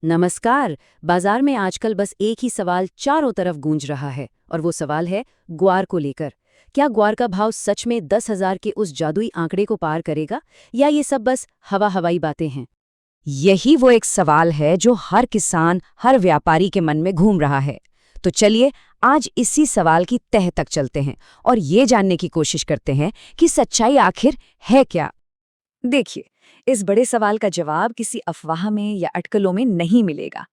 नमस्कार। बाजार में आजकल बस एक ही सवाल चारों तरफ गूंज रहा है और वो सवाल है ग्वार को लेकर। क्या ग्वार का भाव सच में 10,000 के उस जादुई आंकड़े को पार करेगा या ये सब बस हवाई बातें हैं? यही वो एक सवाल है जो हर किसान, हर व्यापारी के मन में घूम रहा है। तो चलिए आज इसी सवाल की तह तक चलते हैं और ये जानने की कोशिश करते हैं कि सच्चाई आखिर है क्या। देखिए, इस बड़े सवाल का जवाब किसी अफवाह में या अटकलों में नहीं मिलेगा।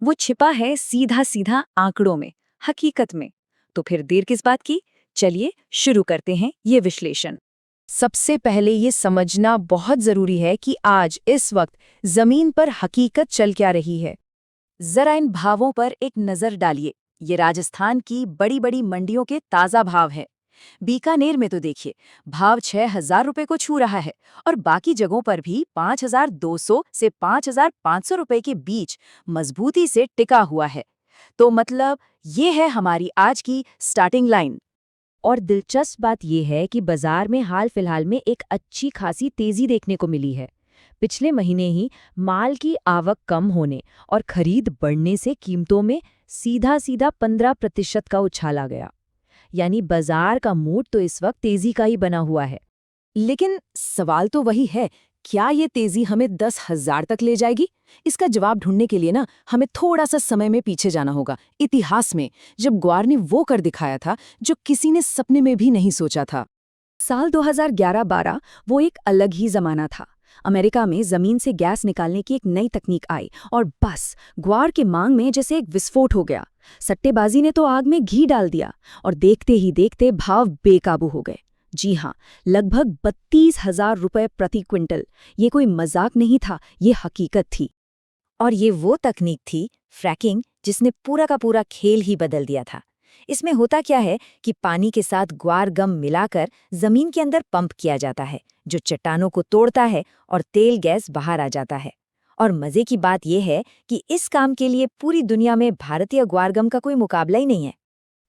वो छिपा है सीधा सीधा आंकड़ों में, हकीकत में। तो फिर देर किस बात की? चलिए शुरू करते हैं ये विश्लेषण। सबसे पहले ये समझना बहुत जरूरी है कि आज इस वक्त जमीन पर हकीकत चल क्या रही है। जरा इन भावों पर एक नजर डालिए। ये राजस्थान की बड़ी बड़ी मंडियों के ताजा भाव है। बीकानेर में तो देखिए, भाव 6,000 रुपए को छू रहा है और बाकी जगहों पर भी 5,200 से 5,500 रुपए के बीच मजबूती से टिका हुआ है। तो मतलब ये है हमारी आज की स्टार्टिंग लाइन। और दिलचस्प बात यह है कि बाजार में हाल फिलहाल में एक अच्छी खासी तेजी देखने को मिली है। पिछले महीने ही माल की आवक कम होने और खरीद बढ़ने से कीमतों में सीधा सीधा 15% का उछाल आ गया। यानी बाजार का मूड तो इस वक्त तेजी का ही बना हुआ है। लेकिन सवाल तो वही है, क्या ये तेजी हमें 10,000 तक ले जाएगी? इसका जवाब ढूंढने के लिए ना हमें थोड़ा सा समय में पीछे जाना होगा, इतिहास में, जब ग्वार ने वो कर दिखाया था जो किसी ने सपने में भी नहीं सोचा था। साल 2011-12 वो एक अलग ही जमाना था। अमेरिका में जमीन से गैस निकालने की एक नई तकनीक आई और बस ग्वार के मांग में जैसे एक विस्फोट हो गया। सट्टेबाजी ने तो आग में घी डाल दिया और देखते ही देखते भाव बेकाबू हो गए। जी हाँ, लगभग 32,000 रुपए प्रति क्विंटल। ये कोई मजाक नहीं था, ये हकीकत थी। और ये वो तकनीक थी, फ्रैकिंग, जिसने पूरा का पूरा खेल ही बदल दिया था। इसमें होता क्या है कि पानी के साथ ग्वार गम मिलाकर जमीन के अंदर पंप किया जाता है, जो चट्टानों को तोड़ता है और तेल गैस बाहर आ जाता है। और मजे की बात यह है कि इस काम के लिए पूरी दुनिया में भारतीय ग्वारगम का कोई मुकाबला ही नहीं है।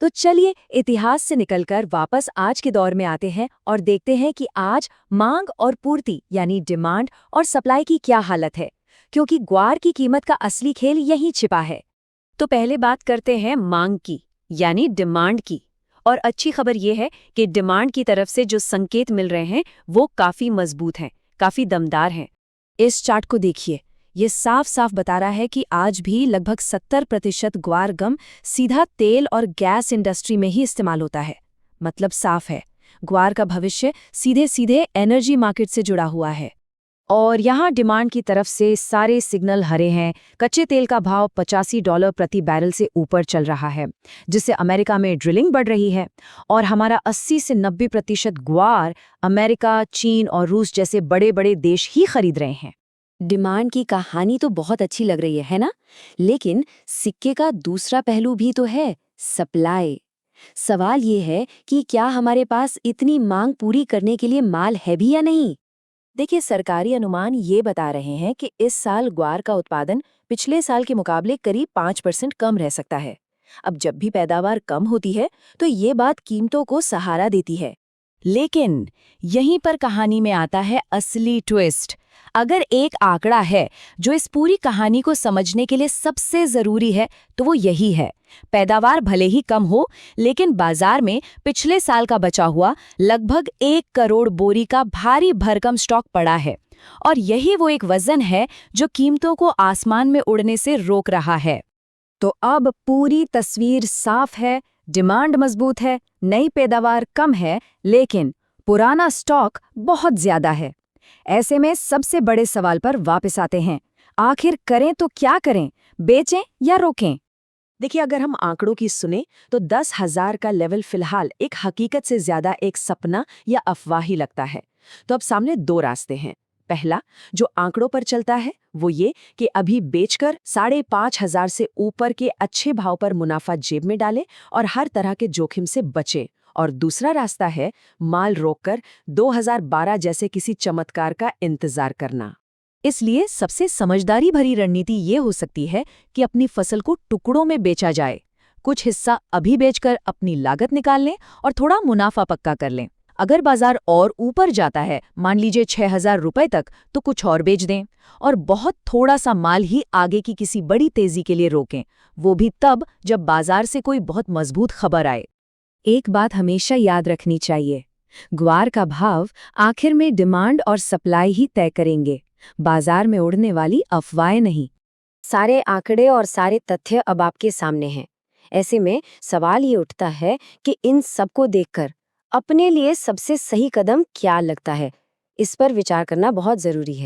तो चलिए इतिहास से निकलकर वापस आज के दौर में आते हैं और देखते हैं कि आज मांग और पूर्ति यानी डिमांड और सप्लाई की क्या हालत है, क्योंकि ग्वार की कीमत का असली खेल यहीं छिपा है। तो पहले बात करते हैं मांग की, यानी डिमांड की। और अच्छी खबर यह है कि डिमांड की तरफ से जो संकेत मिल रहे हैं वो काफी मजबूत हैं, काफी दमदार हैं। इस चार्ट को देखिए, ये साफ साफ बता रहा है कि आज भी लगभग 70% ग्वार गम सीधा तेल और गैस इंडस्ट्री में ही इस्तेमाल होता है। मतलब साफ है, ग्वार का भविष्य सीधे सीधे एनर्जी मार्केट से जुड़ा हुआ है। और यहाँ डिमांड की तरफ से सारे सिग्नल हरे हैं। कच्चे तेल का भाव $85 प्रति बैरल से ऊपर चल रहा है, जिससे अमेरिका में ड्रिलिंग बढ़ रही है। और हमारा 80 से 90% ग्वार अमेरिका, चीन और रूस जैसे बड़े बड़े देश ही खरीद रहे हैं। डिमांड की कहानी तो बहुत अच्छी लग रही है ना? लेकिन सिक्के का दूसरा पहलू भी तो है, सप्लाई। सवाल ये है कि क्या हमारे पास इतनी मांग पूरी करने के लिए माल है भी या नहीं? देखिए, सरकारी अनुमान ये बता रहे हैं कि इस साल ग्वार का उत्पादन पिछले साल के मुकाबले करीब 5% कम रह सकता है। अब जब भी पैदावार कम होती है तो ये बात कीमतों को सहारा देती है। लेकिन यहीं पर कहानी में आता है असली ट्विस्ट। अगर एक आंकड़ा है जो इस पूरी कहानी को समझने के लिए सबसे जरूरी है, तो वो यही है, पैदावार भले ही कम हो, लेकिन बाजार में पिछले साल का बचा हुआ लगभग 1 करोड़ बोरी का भारी भरकम स्टॉक पड़ा है। और यही वो एक वजन है जो कीमतों को आसमान में उड़ने से रोक रहा है। तो अब पूरी तस्वीर साफ है, डिमांड मजबूत है, नई पैदावार कम है, लेकिन पुराना स्टॉक बहुत ज्यादा है। ऐसे में सबसे बड़े सवाल पर वापस आते हैं, आखिर करें तो क्या करें, बेचें या रोकें? देखिए, अगर हम आंकड़ों की सुने तो 10,000 का लेवल फिलहाल एक हकीकत से ज्यादा एक सपना या अफवाह ही लगता है। तो अब सामने दो रास्ते हैं। पहला, जो आंकड़ों पर चलता है, वो ये कि अभी बेचकर 5,500 से ऊपर के अच्छे भाव पर मुनाफा जेब में डाले और हर तरह के जोखिम से बचे। और दूसरा रास्ता है माल रोककर 2012 जैसे किसी चमत्कार का इंतजार करना। इसलिए सबसे समझदारी भरी रणनीति ये हो सकती है कि अपनी फसल को टुकड़ों में बेचा जाए। कुछ हिस्सा अभी बेचकर अपनी लागत निकाल लें और थोड़ा मुनाफा पक्का कर लें। अगर बाजार और ऊपर जाता है, मान लीजिए 6,000 रुपए तक, तो कुछ और बेच दें और बहुत थोड़ा सा माल ही आगे की किसी बड़ी तेजी के लिए रोकें, वो भी तब जब बाजार से कोई बहुत मजबूत खबर आए। एक बात हमेशा याद रखनी चाहिए, ग्वार का भाव आखिर में डिमांड और सप्लाई ही तय करेंगे, बाजार में उड़ने वाली अफवाहें नहीं। सारे आंकड़े और सारे तथ्य अब आपके सामने हैं। ऐसे में सवाल ये उठता है कि इन सबको देखकर अपने लिए सबसे सही कदम क्या लगता है। इस पर विचार करना बहुत जरूरी है।